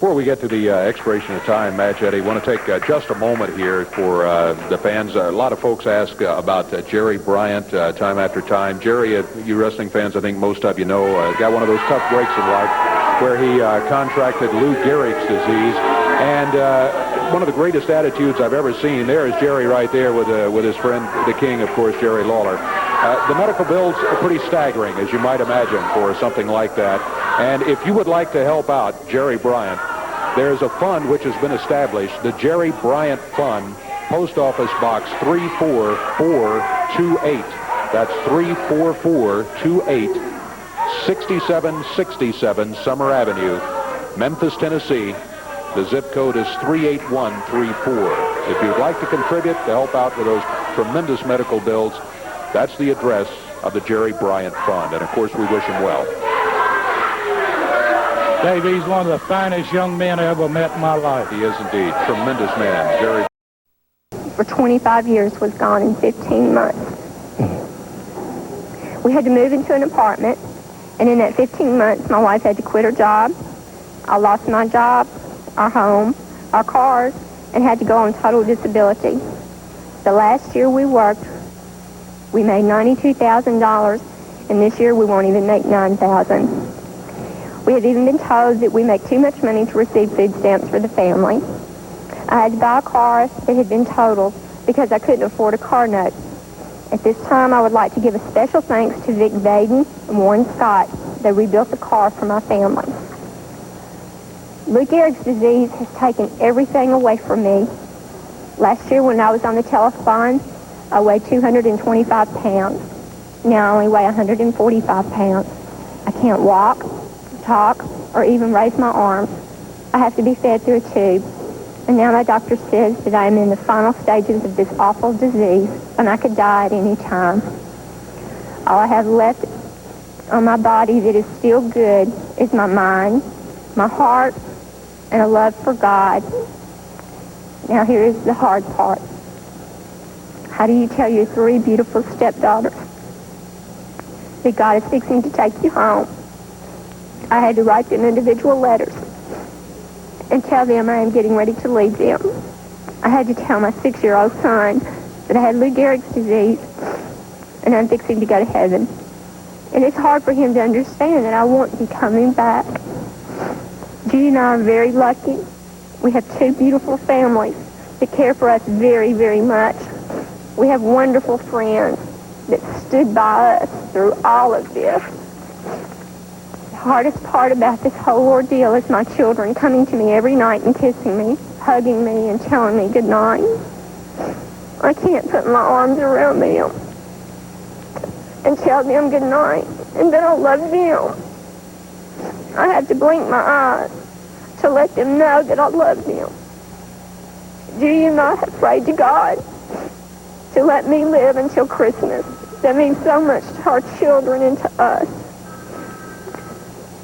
Before we get to the expiration of time, Match Eddie, I want to take just a moment here for the fans. A lot of folks ask about Jerry Bryant time after time. Jerry, you wrestling fans, I think most of you know, got one of those tough breaks in life where he contracted Lou Gehrig's disease. And one of the greatest attitudes I've ever seen, there is Jerry right there with his friend, the King, of course, Jerry Lawler. The medical bills are pretty staggering, as you might imagine, for something like that. And if you would like to help out Jerry Bryant, there's a fund which has been established, the Jerry Bryant Fund, Post Office Box 34428. That's 34428, 6767 Summer Avenue, Memphis, Tennessee. The zip code is 38134. If you'd like to contribute to help out with those tremendous medical bills, that's the address of the Jerry Bryant Fund. And, of course, we wish him well. Dave, he's one of the finest young men I ever met in my life. He is indeed. Tremendous man. Jerry. For 25 years was gone in 15 months. We had to move into an apartment, and in that 15 months, my wife had to quit her job. I lost my job, our home, our cars, and had to go on total disability. The last year we worked, we made $92,000, and this year we won't even make $9,000. We had even been told that we make too much money to receive food stamps for the family. I had to buy a car that had been totaled because I couldn't afford a car note. At this time, I would like to give a special thanks to Vic Baden and Warren Scott. They rebuilt the car for my family. Lou Gehrig's disease has taken everything away from me. Last year when I was on the telethon, I weighed 225 pounds. Now I only weigh 145 pounds. I can't walk, talk, or even raise my arms. I have to be fed through a tube. And now my doctor says that I am in the final stages of this awful disease and I could die at any time. All I have left on my body that is still good is my mind, my heart, and a love for God. Now here is the hard part. How do you tell your 3 beautiful stepdaughters that God is fixing to take you home? I had to write them individual letters and tell them I am getting ready to leave them. I had to tell my 6-year-old son that I had Lou Gehrig's disease and I'm fixing to go to heaven. And it's hard for him to understand that I won't be coming back. Judy and I are very lucky. We have 2 beautiful families that care for us very, very much. We have wonderful friends that stood by us through all of this. The hardest part about this whole ordeal is my children coming to me every night and kissing me, hugging me, and telling me good night. I can't put my arms around them and tell them good night and that I love them. I have to blink my eyes to let them know that I love them. Judy and I have prayed to God to let me live until Christmas. That means so much to our children and to us.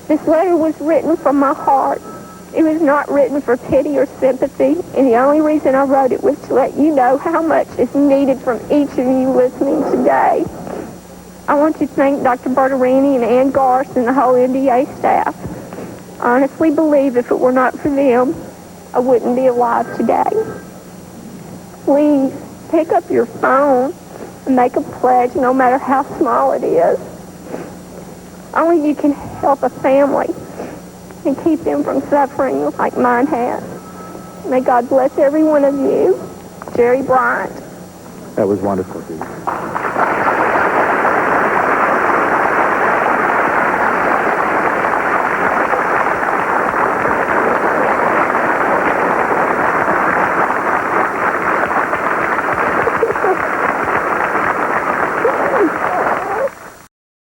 This letter was written from my heart. It was not written for pity or sympathy, and the only reason I wrote it was to let you know how much is needed from each of you listening today. I want to thank Dr. Bertarini and Ann Garst and the whole NDA staff. I honestly believe if it were not for them, I wouldn't be alive today. Please pick up your phone and make a pledge, no matter how small it is. Only you can help a family and keep them from suffering like mine has. May God bless every one of you. Jerry Bryant. That was wonderful, Judy.